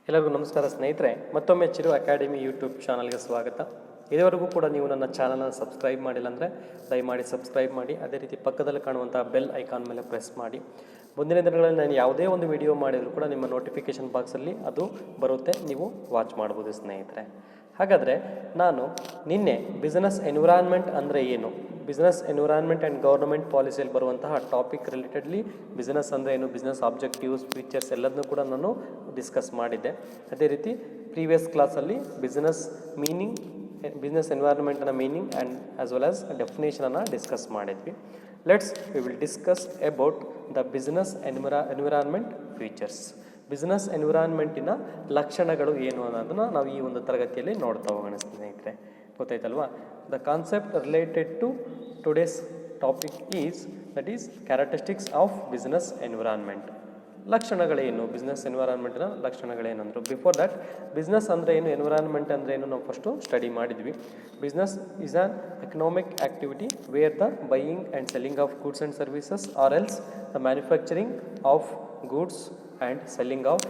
ಎಲ್ಲರಿಗೂ ನಮಸ್ಕಾರ ಸ್ನೇಹಿತರೆ, ಮತ್ತೊಮ್ಮೆ ಚಿರು ಅಕಾಡೆಮಿ ಯೂಟ್ಯೂಬ್ ಚಾನಲ್ಗೆ ಸ್ವಾಗತ. ಇದುವರೆಗೂ ಕೂಡ ನೀವು ನನ್ನ ಚಾನಲ್ನ ಸಬ್ಸ್ಕ್ರೈಬ್ ಮಾಡಿಲ್ಲ ಅಂದರೆ ದಯಮಾಡಿ ಸಬ್ಸ್ಕ್ರೈಬ್ ಮಾಡಿ. ಅದೇ ರೀತಿ ಪಕ್ಕದಲ್ಲಿ ಕಾಣುವಂಥ ಬೆಲ್ ಐಕಾನ್ ಮೇಲೆ ಪ್ರೆಸ್ ಮಾಡಿ. ಮುಂದಿನ ದಿನಗಳಲ್ಲಿ ನಾನು ಯಾವುದೇ ಒಂದು ವಿಡಿಯೋ ಮಾಡಿದರೂ ಕೂಡ ನಿಮ್ಮ ನೋಟಿಫಿಕೇಷನ್ ಬಾಕ್ಸಲ್ಲಿ ಅದು ಬರುತ್ತೆ, ನೀವು ವಾಚ್ ಮಾಡ್ಬೋದು ಸ್ನೇಹಿತರೆ. ಹಾಗಾದರೆ ನಾನು ನಿನ್ನೆ ಬಿಸ್ನೆಸ್ ಎನ್ವಿರಾನ್ಮೆಂಟ್ ಅಂದರೆ ಏನು, ಬಿಸ್ನೆಸ್ ಎನ್ವಿರಾನ್ಮೆಂಟ್ ಆ್ಯಂಡ್ ಗೌರ್ಮೆಂಟ್ ಪಾಲಿಸಿಯಲ್ಲಿ ಬರುವಂತಹ ಟಾಪಿಕ್ ರಿಲೇಟೆಡ್ಲಿ ಬಿಸ್ನೆಸ್ ಅಂದರೆ ಏನು, ಬಿಸ್ನೆಸ್ ಆಬ್ಜೆಕ್ಟಿವ್ಸ್, ಫೀಚರ್ಸ್ ಎಲ್ಲದನ್ನೂ ಕೂಡ ನಾನು ಡಿಸ್ಕಸ್ ಮಾಡಿದ್ದೆ. ಅದೇ ರೀತಿ ಪ್ರೀವಿಯಸ್ ಕ್ಲಾಸಲ್ಲಿ ಬಿಸ್ನೆಸ್ ಮೀನಿಂಗ್, ಬಿಸ್ನೆಸ್ ಎನ್ವೈರನ್ಮೆಂಟ್ನ meaning and as well as ಡೆಫಿನೇಷನನ್ನು ಡಿಸ್ಕಸ್ ಮಾಡಿದ್ವಿ. We will discuss about the business environment features. Business ಎನ್ವಿರಾನ್ಮೆಂಟಿನ ಲಕ್ಷಣಗಳು ಏನು ಅನ್ನೋದನ್ನು ನಾವು ಈ ಒಂದು ತರಗತಿಯಲ್ಲಿ ನೋಡ್ತಾ ಹೋಗೋಣ ಸ್ನೇಹಿತರೆ. ಗೊತ್ತಾಯ್ತಲ್ವಾ? The concept related to today's topic is characteristics of business environment. ಲಕ್ಷಣಗಳೇನು, ಬಿಸ್ನೆಸ್ ಎನ್ವಿರಾನ್ಮೆಂಟ್ನ ಲಕ್ಷಣಗಳೇನಂದ್ರು. ಬಿಫೋರ್ ದ್ಯಾಟ್, ಬಿಸ್ನೆಸ್ ಅಂದರೆ ಏನು, ಎನ್ವಿರಾನ್ಮೆಂಟ್ ಅಂದರೆ ಏನು ನಾವು ಫಸ್ಟು ಸ್ಟಡಿ ಮಾಡಿದ್ವಿ. Business is an economic activity where the buying and selling of goods and services or else the manufacturing of goods and selling of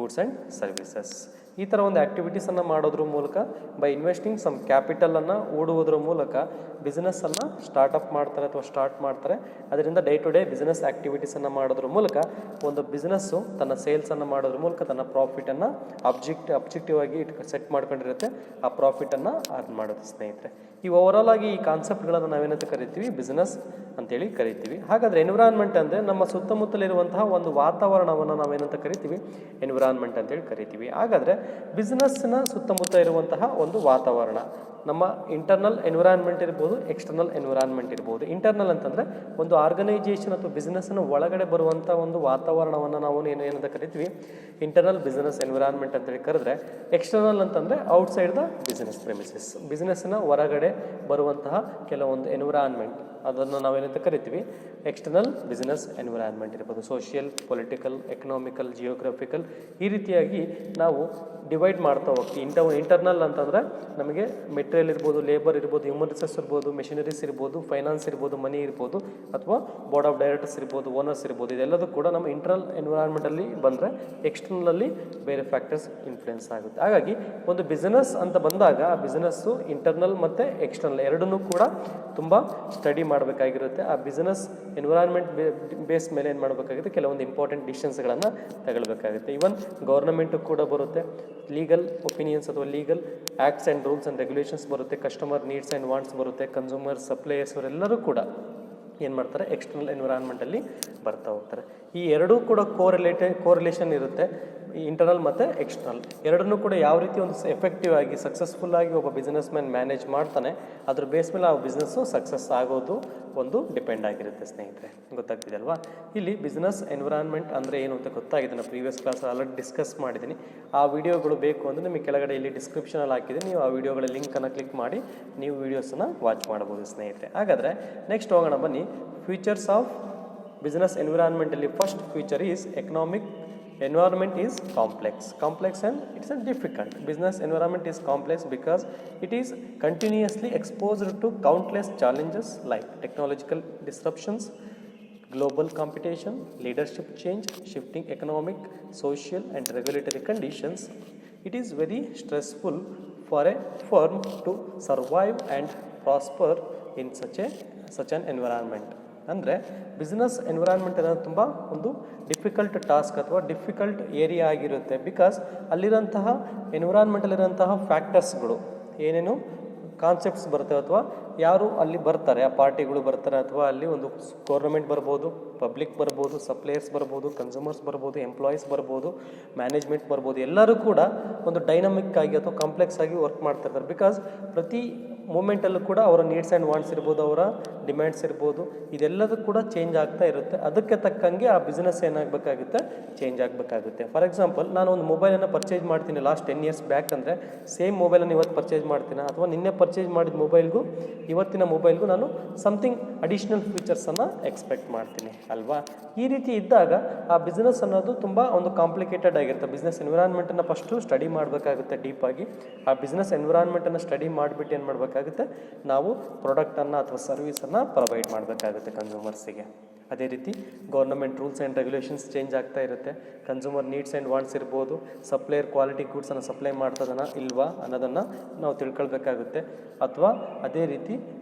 goods and services. ಈ ಥರ ಒಂದು ಆ್ಯಕ್ಟಿವಿಟೀಸನ್ನು ಮಾಡೋದ್ರ ಮೂಲಕ ಬೈ ಇನ್ವೆಸ್ಟಿಂಗ್ ಸಮ್ ಕ್ಯಾಪಿಟಲನ್ನು ಹೂಡುವುದರ ಮೂಲಕ ಬಿಸ್ನೆಸ್ಸನ್ನು ಸ್ಟಾರ್ಟಪ್ ಮಾಡ್ತಾರೆ ಅಥವಾ ಸ್ಟಾರ್ಟ್ ಮಾಡ್ತಾರೆ. ಅದರಿಂದ ಡೇ ಟು ಡೇ ಬಿಸ್ನೆಸ್ ಆ್ಯಕ್ಟಿವಿಟೀಸನ್ನು ಮಾಡೋದ್ರ ಮೂಲಕ ಒಂದು ಬಿಸ್ನೆಸ್ಸು ತನ್ನ ಸೇಲ್ಸನ್ನು ಮಾಡೋದ್ರ ಮೂಲಕ ತನ್ನ ಪ್ರಾಫಿಟನ್ನು ಅಬ್ಜೆಕ್ಟಿವ್ ಆಗಿ ಸೆಟ್ ಮಾಡ್ಕೊಂಡಿರುತ್ತೆ. ಆ ಪ್ರಾಫಿಟನ್ನು ಅರ್ನ್ ಮಾಡೋದು ಸ್ನೇಹಿತರೆ. ಈ ಓವರಾಲ್ ಆಗಿ ಈ ಕಾನ್ಸೆಪ್ಟ್ಗಳನ್ನು ನಾವೇನಂತ ಕರಿತೀವಿ, ಬಿಸ್ನೆಸ್ ಅಂತೇಳಿ ಕರಿತೀವಿ. ಹಾಗಾದರೆ ಎನ್ವಿರಾನ್ಮೆಂಟ್ ಅಂದರೆ ನಮ್ಮ ಸುತ್ತಮುತ್ತಲಿರುವಂತಹ ಒಂದು ವಾತಾವರಣವನ್ನು ನಾವೇನಂತ ಕರಿತೀವಿ, ಎನ್ವಿರಾನ್ಮೆಂಟ್ ಅಂತೇಳಿ ಕರಿತೀವಿ. ಹಾಗಾದರೆ ಬಿಸ್ನೆಸ್ನ ಸುತ್ತಮುತ್ತ ಇರುವಂತಹ ಒಂದು ವಾತಾವರಣ, ನಮ್ಮ ಇಂಟರ್ನಲ್ ಎನ್ವಿರಾನ್ಮೆಂಟ್ ಇರ್ಬೋದು, ಎಕ್ಸ್ಟರ್ನಲ್ ಎನ್ವಿರಾನ್ಮೆಂಟ್ ಇರ್ಬೋದು. ಇಂಟರ್ನಲ್ ಅಂತಂದರೆ ಒಂದು ಆರ್ಗನೈಜೇಷನ್ ಅಥವಾ ಬಿಸ್ನೆಸ್ನ ಒಳಗಡೆ ಬರುವಂಥ ಒಂದು ವಾತಾವರಣವನ್ನು ನಾವು ಏನಂತ ಕರಿತೀವಿ, ಇಂಟರ್ನಲ್ ಬಿಸ್ನೆಸ್ ಎನ್ವಿರಾನ್ಮೆಂಟ್ ಅಂತೇಳಿ ಕರೆದ್ರೆ. ಎಕ್ಸ್ಟರ್ನಲ್ ಅಂತಂದರೆ ಔಟ್ಸೈಡ್ ದ ಬಿಸ್ನೆಸ್ ಪ್ರೆಮಿಸಸ್, ಬಿಸ್ನೆಸ್ನ ಹೊರಗಡೆ ಬರುವಂತಹ ಕೆಲವೊಂದು ಎನ್ವಿರಾನ್ಮೆಂಟ್, ಅದನ್ನು ನಾವೇನಂತ ಕರಿತೀವಿ ಎಕ್ಸ್ಟರ್ನಲ್ ಬಿಸ್ನೆಸ್ ಎನ್ವಿರಾನ್ಮೆಂಟ್ ಇರ್ಬೋದು. ಸೋಷಿಯಲ್, ಪೊಲಿಟಿಕಲ್, ಎಕನಾಮಿಕಲ್, ಜಿಯೋಗ್ರಫಿಕಲ್, ಈ ರೀತಿಯಾಗಿ ನಾವು ಡಿವೈಡ್ ಮಾಡ್ತಾ ಹೋಗ್ತೀವಿ. ಇಂಟರ್ನಲ್ ಅಂತಂದರೆ ನಮಗೆ ಮೆಟೀರಿಯಲ್ ಇರ್ಬೋದು, ಲೇಬರ್ ಇರ್ಬೋದು, ಹ್ಯೂಮನ್ ರಿಸೋರ್ಸ್ ಇರ್ಬೋದು, ಮೆಷಿನರೀಸ್ ಇರ್ಬೋದು, ಫೈನಾನ್ಸ್ ಇರ್ಬೋದು, ಮನಿ ಇರ್ಬೋದು, ಅಥವಾ ಬೋರ್ಡ್ ಆಫ್ ಡೈರೆಕ್ಟರ್ಸ್ ಇರ್ಬೋದು, ಓನರ್ಸ್ ಇರ್ಬೋದು. ಇದೆಲ್ಲದೂ ಕೂಡ ನಮ್ಮ ಇಂಟರ್ನಲ್ ಎನ್ವಿರಾನ್ಮೆಂಟಲ್ಲಿ ಬಂದರೆ ಎಕ್ಸ್ಟರ್ನಲಲ್ಲಿ ಬೇರೆ ಫ್ಯಾಕ್ಟರ್ಸ್ ಇನ್ಫ್ಲುಯೆನ್ಸ್ ಆಗುತ್ತೆ. ಹಾಗಾಗಿ ಒಂದು ಬಿಸ್ನೆಸ್ ಅಂತ ಬಂದಾಗ ಆ ಬಿಸ್ನೆಸ್ಸು ಇಂಟರ್ನಲ್ ಮತ್ತು ಎಕ್ಸ್ಟರ್ನಲ್ ಎರಡನ್ನೂ ಕೂಡ ತುಂಬ ಸ್ಟಡಿ ಮಾಡಬೇಕಾಗಿರುತ್ತೆ. ಆ ಬಿಸ್ನೆಸ್ ಎನ್ವಿರಾನ್ಮೆಂಟ್ ಬೇಸ್ ಮೇಲೆ ಏನು ಮಾಡಬೇಕಾಗುತ್ತೆ, ಕೆಲವೊಂದು ಇಂಪಾರ್ಟೆಂಟ್ ಡಿಸಿಷನ್ಸ್ಗಳನ್ನು ತಗೊಳ್ಬೇಕಾಗುತ್ತೆ. ಈವನ್ ಗೌರ್ನಮೆಂಟು ಕೂಡ ಬರುತ್ತೆ, ಲೀಗಲ್ ಒಪಿನಿಯನ್ಸ್ ಅಥವಾ legal acts and rules and regulations ಬರುತ್ತೆ, ಕಸ್ಟಮರ್ ನೀಡ್ಸ್ ಆ್ಯಂಡ್ ವಾಂಟ್ಸ್ ಬರುತ್ತೆ, ಕನ್ಸ್ಯೂಮರ್, ಸಪ್ಲೈಯರ್ಸ್ ಅವರೆಲ್ಲರೂ ಕೂಡ ಏನು ಮಾಡ್ತಾರೆ, ಎಕ್ಸ್ಟರ್ನಲ್ ಎನ್ವಿರಾನ್ಮೆಂಟಲ್ಲಿ ಬರ್ತಾ ಹೋಗ್ತಾರೆ. ಈ ಎರಡೂ ಕೂಡ ಕೋರಿಲೇಷನ್ ಇರುತ್ತೆ, ಇಂಟರ್ನಲ್ ಮತ್ತು ಎಕ್ಸ್ಟರ್ನಲ್ ಎರಡನ್ನೂ ಕೂಡ ಯಾವ ರೀತಿ ಒಂದು ಎಫೆಕ್ಟಿವ್ ಆಗಿ ಸಕ್ಸಸ್ಫುಲ್ಲಾಗಿ ಒಬ್ಬ ಬಿಸ್ನೆಸ್ ಮ್ಯಾನ್ ಮ್ಯಾನೇಜ್ ಮಾಡ್ತಾನೆ, ಅದ್ರ ಬೇಸ್ ಮೇಲೆ ಆ ಬಿಸ್ನೆಸ್ಸು ಸಕ್ಸಸ್ ಆಗೋದು ಒಂದು ಡಿಪೆಂಡ್ ಆಗಿರುತ್ತೆ ಸ್ನೇಹಿತರೆ. ಗೊತ್ತಾಗ್ತಿದೆ ಅಲ್ವಾ? ಇಲ್ಲಿ ಬಿಸ್ನೆಸ್ ಎನ್ವಿರಾನ್ಮೆಂಟ್ ಅಂದರೆ ಏನು ಅಂತ ಗೊತ್ತಾಗಿದೆ. ನಾನು ಪ್ರೀವಿಯಸ್ ಕ್ಲಾಸ್ ಆಲ್ರೆಡಿ ಡಿಸ್ಕಸ್ ಮಾಡಿದ್ದೀನಿ. ಆ ವಿಡಿಯೋಗಳು ಬೇಕು ಅಂದರೆ ನಿಮಗೆ ಕೆಳಗಡೆ ಇಲ್ಲಿ ಡಿಸ್ಕ್ರಿಪ್ಷನಲ್ಲಿ ಹಾಕಿದ್ದೀನಿ, ನೀವು ಆ ವಿಡಿಯೋಗಳ ಲಿಂಕನ್ನು ಕ್ಲಿಕ್ ಮಾಡಿ ನೀವು ವೀಡಿಯೋಸನ್ನು ವಾಚ್ ಮಾಡ್ಬೋದು ಸ್ನೇಹಿತರೆ. ಹಾಗಾದರೆ ನೆಕ್ಸ್ಟ್ ಹೋಗೋಣ ಬನ್ನಿ. ಫೀಚರ್ಸ್ ಆಫ್ ಬಿಸ್ನೆಸ್ ಎನ್ವಿರಾನ್ಮೆಂಟಲ್ಲಿ first feature is economic environment is complex and it's a difficult. Business environment is complex because it is continuously exposed to countless challenges like technological disruptions, global competition, leadership change, shifting economic, social and regulatory conditions. It is very stressful for a firm to survive and prosper in such an environment. ಅಂದರೆ business environment ಅನ್ನೋದು ತುಂಬ ಒಂದು difficult task ಅಥವಾ difficult area ಆಗಿರುತ್ತೆ. Because ಅಲ್ಲಿರೋಂತಹ ಎನ್ವಿರಾನ್ಮೆಂಟಲ್ಲಿರೋಂತಹ ಫ್ಯಾಕ್ಟರ್ಸ್ಗಳು ಏನೇನು concepts ಬರ್ತವೆ ಅಥವಾ ಯಾರು ಅಲ್ಲಿ ಬರ್ತಾರೆ, ಆ ಪಾರ್ಟಿಗಳು ಬರ್ತಾರೆ, ಅಥವಾ ಅಲ್ಲಿ ಒಂದು ಗೌರ್ಮೆಂಟ್ ಬರ್ಬೋದು, ಪಬ್ಲಿಕ್ ಬರ್ಬೋದು, ಸಪ್ಲೈಯರ್ಸ್ ಬರ್ಬೋದು, ಕನ್ಸ್ಯೂಮರ್ಸ್ ಬರ್ಬೋದು, ಎಂಪ್ಲಾಯೀಸ್ ಬರ್ಬೋದು, ಮ್ಯಾನೇಜ್ಮೆಂಟ್ ಬರ್ಬೋದು. ಎಲ್ಲರೂ ಕೂಡ ಒಂದು ಡೈನಮಿಕ್ ಆಗಿ ಅಥವಾ ಕಾಂಪ್ಲೆಕ್ಸ್ ಆಗಿ ವರ್ಕ್ ಮಾಡ್ತಾ ಇರ್ತಾರೆ. ಬಿಕಾಸ್ ಪ್ರತಿ ಮೂಮೆಂಟಲ್ಲೂ ಕೂಡ ಅವರ ನೀಡ್ಸ್ ಆ್ಯಂಡ್ ವಾಂಟ್ಸ್ ಇರ್ಬೋದು, ಅವರ ಡಿಮ್ಯಾಂಡ್ಸ್ ಇರ್ಬೋದು, ಇದೆಲ್ಲದೂ ಕೂಡ ಚೇಂಜ್ ಆಗ್ತಾ ಇರುತ್ತೆ. ಅದಕ್ಕೆ ತಕ್ಕಂಗೆ ಆ ಬಿಸ್ನೆಸ್ ಏನಾಗಬೇಕಾಗುತ್ತೆ, ಚೇಂಜ್ ಆಗಬೇಕಾಗುತ್ತೆ. ಫಾರ್ ಎಕ್ಸಾಂಪಲ್, ನಾನು ಒಂದು ಮೊಬೈಲನ್ನು ಪರ್ಚೇಸ್ ಮಾಡ್ತೀನಿ ಲಾಸ್ಟ್ 10 years ಬ್ಯಾಕ್ ಅಂದರೆ ಸೇಮ್ ಮೊಬೈಲನ್ನು ಇವತ್ತು ಪರ್ಚೇಸ್ ಮಾಡ್ತೀನಿ, ಅಥವಾ ನಿನ್ನೆ ಪರ್ಚೇಸ್ ಮಾಡಿದ ಮೊಬೈಲ್ಗೂ ಇವತ್ತಿನ ಮೊಬೈಲ್ಗೂ ನಾನು ಸಮಥಿಂಗ್ ಅಡಿಷ್ನಲ್ ಫೀಚರ್ಸನ್ನು ಎಕ್ಸ್ಪೆಕ್ಟ್ ಮಾಡ್ತೀನಿ ಅಲ್ವಾ? ಈ ರೀತಿ ಇದ್ದಾಗ ಆ ಬಿಸ್ನೆಸ್ ಅನ್ನೋದು ತುಂಬ ಒಂದು ಕಾಂಪ್ಲಿಕೇಟೆಡ್ ಆಗಿರುತ್ತೆ. ಬಿಸ್ನೆಸ್ ಎನ್ವಿರಾನ್ಮೆಂಟನ್ನು ಫಸ್ಟು ಸ್ಟಡಿ ಮಾಡಬೇಕಾಗುತ್ತೆ ಡೀಪಾಗಿ. ಆ ಬಿಸ್ನೆಸ್ ಎನ್ವಿರಾನ್ಮೆಂಟನ್ನು ಸ್ಟಡಿ ಮಾಡಿಬಿಟ್ಟು ಏನು ಮಾಡಬೇಕಾಗುತ್ತೆ, ನಾವು ಪ್ರಾಡಕ್ಟನ್ನು ಅಥವಾ ಸರ್ವಿಸನ್ನು ಪ್ರೊವೈಡ್ ಮಾಡಬೇಕಾಗುತ್ತೆ ಕನ್ಸ್ಯೂಮರ್ಸಿಗೆ ಅದೇ ರೀತಿ government rules and regulations change ಆಗ್ತಾ ಇರುತ್ತೆ. ಕನ್ಸ್ಯೂಮರ್ ನೀಡ್ಸ್ ಆ್ಯಂಡ್ ವಾಂಟ್ಸ್ ಇರ್ಬೋದು, ಸಪ್ಲೈಯರ್ ಕ್ವಾಲಿಟಿ ಗೂಡ್ಸನ್ನು ಸಪ್ಲೈ ಮಾಡ್ತದನ ಇಲ್ವಾ ಅನ್ನೋದನ್ನು ನಾವು ತಿಳ್ಕೊಳ್ಬೇಕಾಗುತ್ತೆ. ಅಥವಾ ಅದೇ ರೀತಿ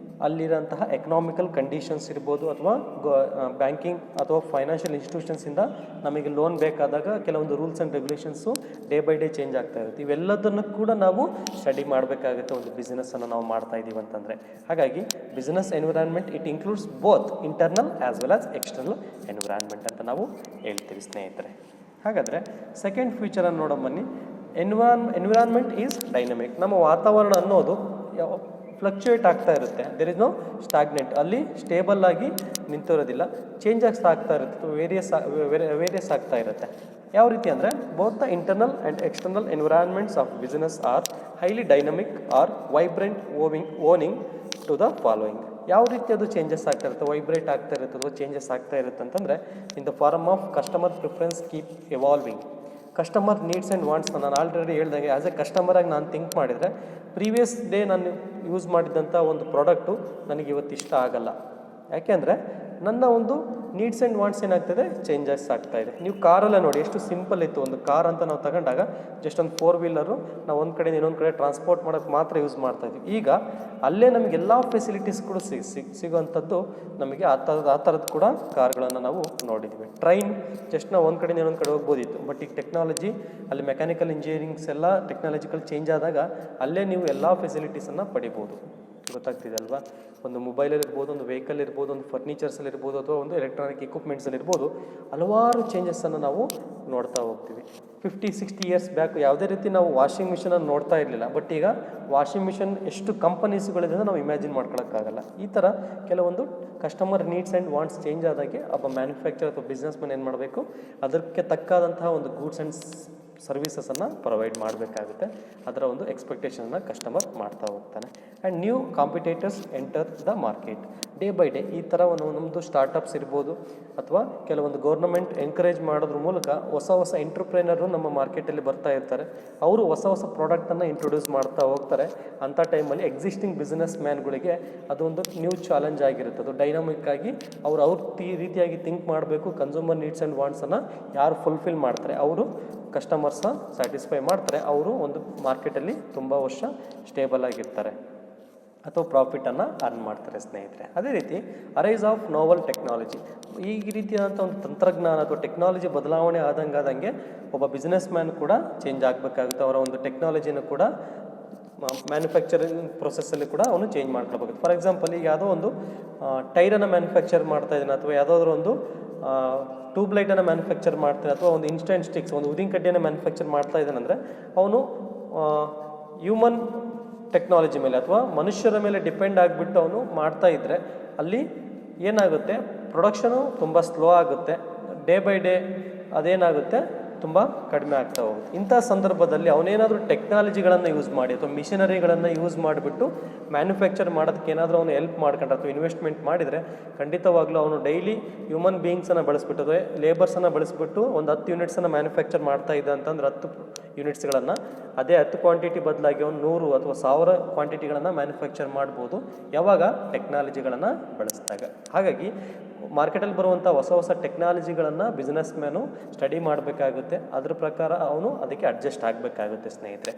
ಅಲ್ಲಿರೋಂತಹ ಎಕನಾಮಿಕಲ್ ಕಂಡೀಷನ್ಸ್ ಇರ್ಬೋದು, ಅಥವಾ ಬ್ಯಾಂಕಿಂಗ್ ಅಥವಾ ಫೈನಾನ್ಷಿಯಲ್ ಇನ್ಸ್ಟಿಟ್ಯೂಷನ್ಸಿಂದ ನಮಗೆ ಲೋನ್ ಬೇಕಾದಾಗ ಕೆಲವೊಂದು rules and regulations day by day change ಆಗ್ತಾ ಇರುತ್ತೆ. ಇವೆಲ್ಲದನ್ನು ಕೂಡ ನಾವು ಸ್ಟಡಿ ಮಾಡಬೇಕಾಗುತ್ತೆ ಒಂದು ಬಿಸ್ನೆಸ್ಸನ್ನು ನಾವು ಮಾಡ್ತಾ ಇದ್ದೀವಿ ಅಂತಂದರೆ. ಹಾಗಾಗಿ business environment it includes both internal as well as external environment ಅಂತ ನಾವು ಹೇಳ್ತೀವಿ ಸ್ನೇಹಿತರೆ. ಹಾಗಾದರೆ ಸೆಕೆಂಡ್ ಫ್ಯೂಚರನ್ನು ನೋಡೋ ಬನ್ನಿ. Environment is dynamic. ನಮ್ಮ ವಾತಾವರಣ ಅನ್ನೋದು ಫ್ಲಕ್ಚುಯೇಟ್ ಆಗ್ತಾ ಇರುತ್ತೆ. ದೇರ್ ಇಸ್ ನೋ ಸ್ಟಾಗ್ನೆಂಟ್, ಅಲ್ಲಿ ಸ್ಟೇಬಲ್ ಆಗಿ ನಿಂತಿರೋದಿಲ್ಲ, ಚೇಂಜಸ್ ಆಗ್ತಾ ಇರುತ್ತೆ, ವೇರಿಯಸ್ ಆಗ್ತಾ ಇರುತ್ತೆ. ಯಾವ ರೀತಿ ಅಂದರೆ both the internal and external environments of business are highly dynamic are vibrant owning to the following. ಯಾವ ರೀತಿ ಅದು ಚೇಂಜಸ್ ಆಗ್ತಾ ಇರುತ್ತೆ, ವೈಬ್ರೇಟ್ ಆಗ್ತಾ ಇರುತ್ತೆ ಅಥವಾ ಚೇಂಜಸ್ ಆಗ್ತಾ ಇರುತ್ತೆ ಅಂತಂದರೆ in the form of customer preference keep evolving. Customer needs and ವಾಂಟ್ಸ್ನ ನಾನು ಆಲ್ರೆಡಿ ಹೇಳ್ದಂಗೆ ಆ್ಯಸ್ ಎ ಕಸ್ಟಮರಾಗಿ ನಾನು ಥಿಂಕ್ ಮಾಡಿದರೆ ಪ್ರೀವಿಯಸ್ ಡೇ ನಾನು ಯೂಸ್ ಮಾಡಿದಂಥ ಒಂದು ಪ್ರಾಡಕ್ಟು ನನಗೆ ಇವತ್ತು ಇಷ್ಟ ಆಗಲ್ಲ. ಯಾಕೆಂದರೆ ನನ್ನ ಒಂದು ನೀಡ್ಸ್ ಆ್ಯಂಡ್ ವಾಂಟ್ಸ್ ಏನಾಗ್ತದೆ, ಚೇಂಜಸ್ ಆಗ್ತಾ ಇದೆ. ನೀವು ಕಾರಲ್ಲೇ ನೋಡಿ ಎಷ್ಟು ಸಿಂಪಲ್ ಇತ್ತು. ಒಂದು ಕಾರ್ ಅಂತ ನಾವು ತಗೊಂಡಾಗ ಜಸ್ಟ್ ಒಂದು 4 ವೀಲರು ನಾವು ಒಂದು ಕಡೆ ಇನ್ನೊಂದು ಕಡೆ ಟ್ರಾನ್ಸ್ಪೋರ್ಟ್ ಮಾಡೋಕ್ಕೆ ಮಾತ್ರ ಯೂಸ್ ಮಾಡ್ತಾಯಿದ್ವಿ. ಈಗ ಅಲ್ಲೇ ನಮಗೆಲ್ಲ ಫೆಸಿಲಿಟೀಸ್ ಕೂಡ ಸಿಗುವಂಥದ್ದು ನಮಗೆ ಆ ಥರದ್ದು ಕೂಡ ಕಾರ್ಗಳನ್ನು ನಾವು ನೋಡಿದ್ವಿ. ಟ್ರೈನ್ ಜಸ್ಟ್ ನಾವು ಒಂದು ಕಡೆಯಿಂದ ಇನ್ನೊಂದು ಕಡೆ ಹೋಗ್ಬೋದಿತ್ತು. ಬಟ್ ಈಗ ಟೆಕ್ನಾಲಜಿ ಅಲ್ಲಿ ಮೆಕ್ಯಾನಿಕಲ್ ಇಂಜಿನಿಯರಿಂಗ್ಸ್ ಎಲ್ಲ ಟೆಕ್ನಾಲಜಿಕಲ್ ಚೇಂಜ್ ಆದಾಗ ಅಲ್ಲೇ ನೀವು ಎಲ್ಲ ಫೆಸಿಲಿಟೀಸನ್ನು ಪಡಿಬೋದು. ಗೊತ್ತಾಗ್ತಿದೆ ಅಲ್ವಾ? ಒಂದು ಮೊಬೈಲಲ್ಲಿ ಇರ್ಬೋದು, ಒಂದು ವೆಹಿಕಲ್ ಇರ್ಬೋದು, ಒಂದು ಫರ್ನಿಚರ್ಸಲ್ಲಿ ಇರ್ಬೋದು, ಅಥವಾ ಒಂದು ಎಲೆಕ್ಟ್ರಾನಿಕ್ ಎಕ್ವಿಪ್ಮೆಂಟ್ಸಲ್ಲಿ ಇರ್ಬೋದು, ಹಲವಾರು ಚೇಂಜಸ್ಸನ್ನು ನಾವು ನೋಡ್ತಾ ಹೋಗ್ತೀವಿ. 50-60 ಇಯರ್ಸ್ ಬ್ಯಾಕ್ ಯಾವುದೇ ರೀತಿ ನಾವು ವಾಷಿಂಗ್ ಮಿಷನನ್ನು ನೋಡ್ತಾ ಇರಲಿಲ್ಲ. ಬಟ್ ಈಗ ವಾಷಿಂಗ್ ಮಿಷನ್ ಎಷ್ಟು ಕಂಪನೀಸ್ಗಳಿದೆ ನಾವು ಇಮ್ಯಾಜಿನ್ ಮಾಡ್ಕೊಳಕ್ಕಾಗಲ್ಲ. ಈ ಥರ ಕೆಲವೊಂದು customer needs and wants change ಆದಾಗೆ ಒಬ್ಬ ಮ್ಯಾನುಫ್ಯಾಕ್ಚರ್ ಅಥವಾ ಬಿಸ್ನೆಸ್ ಮ್ಯಾನ್ ಏನು ಮಾಡಬೇಕು, ಅದಕ್ಕೆ ತಕ್ಕಾದಂತಹ ಒಂದು ಗೂಡ್ಸ್ ಆ್ಯಂಡ್ ಸರ್ವಿಸಸನ್ನು ಪ್ರೊವೈಡ್ ಮಾಡಬೇಕಾಗುತ್ತೆ. ಅದರ ಒಂದು ಎಕ್ಸ್ಪೆಕ್ಟೇಷನನ್ನು ಕಸ್ಟಮರ್ ಮಾಡ್ತಾ ಹೋಗ್ತಾನೆ. And new competitors enter the market day by day. ಈ ಥರ ನಮ್ಮದು ಸ್ಟಾರ್ಟಪ್ಸ್ ಇರ್ಬೋದು, ಅಥವಾ ಕೆಲವೊಂದು ಗೌರ್ನಮೆಂಟ್ ಎಂಕರೇಜ್ ಮಾಡೋದ್ರ ಮೂಲಕ ಹೊಸ ಎಂಟ್ರಪ್ರೆನರು ನಮ್ಮ ಮಾರ್ಕೆಟಲ್ಲಿ ಬರ್ತಾ ಇರ್ತಾರೆ. ಅವರು ಹೊಸ ಪ್ರಾಡಕ್ಟನ್ನು ಇಂಟ್ರೊಡ್ಯೂಸ್ ಮಾಡ್ತಾ ಹೋಗ್ತಾರೆ. ಅಂಥ ಟೈಮಲ್ಲಿ ಎಕ್ಸಿಸ್ಟಿಂಗ್ ಬಿಸ್ನೆಸ್ ಮ್ಯಾನ್ಗಳಿಗೆ ಅದೊಂದು ನ್ಯೂ ಚಾಲೆಂಜ್ ಆಗಿರುತ್ತೆ. ಅದು ಡೈನಾಮಿಕ್ ಆಗಿ ಅವ್ರ ರೀತಿಯಾಗಿ ಥಿಂಕ್ ಮಾಡಬೇಕು. ಕನ್ಸ್ಯೂಮರ್ ನೀಡ್ಸ್ ಆ್ಯಂಡ್ ವಾಂಟ್ಸನ್ನು ಯಾರು ಫುಲ್ಫಿಲ್ ಮಾಡ್ತಾರೆ, ಅವರು ಕಸ್ಟಮರ್ಸ್ನ ಸ್ಯಾಟಿಸ್ಫೈ ಮಾಡ್ತಾರೆ, ಅವರು ಒಂದು ಮಾರ್ಕೆಟಲ್ಲಿ ತುಂಬ ವರ್ಷ ಸ್ಟೇಬಲ್ ಆಗಿರ್ತಾರೆ ಅಥವಾ ಪ್ರಾಫಿಟನ್ನು ಅರ್ನ್ ಮಾಡ್ತಾರೆ ಸ್ನೇಹಿತರೆ. ಅದೇ ರೀತಿ ಅರೈಸ್ ಆಫ್ ನೋವಲ್ ಟೆಕ್ನಾಲಜಿ. ಈ ರೀತಿಯಾದಂಥ ಒಂದು ತಂತ್ರಜ್ಞಾನ ಅಥವಾ ಟೆಕ್ನಾಲಜಿ ಬದಲಾವಣೆ ಆದಂಗೆ ಒಬ್ಬ ಬಿಸ್ನೆಸ್ ಮ್ಯಾನ್ ಕೂಡ ಚೇಂಜ್ ಆಗಬೇಕಾಗುತ್ತೆ. ಅವರ ಒಂದು ಟೆಕ್ನಾಲಜಿನ ಕೂಡ ಮ್ಯಾನುಫ್ಯಾಕ್ಚರಿಂಗ್ ಪ್ರೊಸೆಸ್ಸಲ್ಲಿ ಕೂಡ ಅವನು ಚೇಂಜ್ ಮಾಡ್ಕೊಳ್ಬೇಕು. ಫಾರ್ ಎಕ್ಸಾಂಪಲ್, ಈಗ ಯಾವುದೋ ಒಂದು ಟೈರನ್ನು ಮ್ಯಾನುಫ್ಯಾಕ್ಚರ್ ಮಾಡ್ತಾ ಇದ್ದಾನೆ, ಅಥವಾ ಯಾವುದಾದ್ರೂ ಒಂದು ಟ್ಯೂಬ್ಲೈಟನ್ನು ಮ್ಯಾನುಫ್ಯಾಕ್ಚರ್ ಮಾಡ್ತಾನೆ, ಅಥವಾ ಒಂದು ಇನ್ಸ್ಟೆಂಟ್ ಸ್ಟಿಕ್ಸ್, ಒಂದು ಉದಿನ ಕಡ್ಡಿಯನ್ನು ಮ್ಯಾನುಫ್ಯಾಕ್ಚರ್ ಮಾಡ್ತಾ ಇದ್ದಾನೆಂದರೆ ಅವನು ಹ್ಯೂಮನ್ ಟೆಕ್ನಾಲಜಿ ಮೇಲೆ ಅಥವಾ ಮನುಷ್ಯರ ಮೇಲೆ ಡಿಪೆಂಡ್ ಆಗಿಬಿಟ್ಟು ಅವನು ಮಾಡ್ತಾ ಇದ್ದರೆ ಅಲ್ಲಿ ಏನಾಗುತ್ತೆ, ಪ್ರೊಡಕ್ಷನು ತುಂಬ ಸ್ಲೋ ಆಗುತ್ತೆ. ಡೇ ಬೈ ಡೇ ಅದೇನಾಗುತ್ತೆ, ತುಂಬ ಕಡಿಮೆ ಆಗ್ತಾ ಹೋಗುತ್ತೆ. ಇಂಥ ಸಂದರ್ಭದಲ್ಲಿ ಅವನೇನಾದರೂ ಟೆಕ್ನಾಲಜಿಗಳನ್ನು ಯೂಸ್ ಮಾಡಿ ಅಥವಾ ಮಿಷನರಿಗಳನ್ನು ಯೂಸ್ ಮಾಡಿಬಿಟ್ಟು ಮ್ಯಾನುಫ್ಯಾಕ್ಚರ್ ಮಾಡೋದಕ್ಕೆ ಏನಾದರೂ ಅವನು ಹೆಲ್ಪ್ ಮಾಡ್ಕೊಂಡ್ರೆ ಅಥವಾ ಇನ್ವೆಸ್ಟ್ಮೆಂಟ್ ಮಾಡಿದರೆ ಖಂಡಿತವಾಗ್ಲೂ ಅವನು ಡೈಲಿ ಹ್ಯೂಮನ್ ಬೀಯಿಂಗ್ಸನ್ನು ಬಳಸ್ಬಿಟ್ಟು ಅಥವಾ ಲೇಬರ್ಸನ್ನು ಬಳಸ್ಬಿಟ್ಟು ಒಂದು 10 ಯೂನಿಟ್ಸನ್ನು ಮ್ಯಾನುಫ್ಯಾಕ್ಚರ್ ಮಾಡ್ತಾ ಇದ್ದ ಅಂತಂದ್ರೆ 10 ಯೂನಿಟ್ಸ್ಗಳನ್ನು ಅದೇ 10 ಕ್ವಾಂಟಿಟಿ ಬದಲಾಗಿ ಅವನು 100 ಅಥವಾ 1000 ಕ್ವಾಂಟಿಟಿಗಳನ್ನು ಮ್ಯಾನುಫ್ಯಾಕ್ಚರ್ ಮಾಡ್ಬೋದು, ಯಾವಾಗ ಟೆಕ್ನಾಲಜಿಗಳನ್ನು ಬಳಸಿದಾಗ. ಹಾಗಾಗಿ ಮಾರ್ಕೆಟಲ್ಲಿ ಬರುವಂಥ ಹೊಸ ಟೆಕ್ನಾಲಜಿಗಳನ್ನು ಬಿಸ್ನೆಸ್ ಮ್ಯಾನು ಸ್ಟಡಿ ಮಾಡಬೇಕಾಗುತ್ತೆ. ಅದ್ರ ಪ್ರಕಾರ ಅವನು ಅದಕ್ಕೆ ಅಡ್ಜಸ್ಟ್ ಆಗಬೇಕಾಗುತ್ತೆ ಸ್ನೇಹಿತರೆ.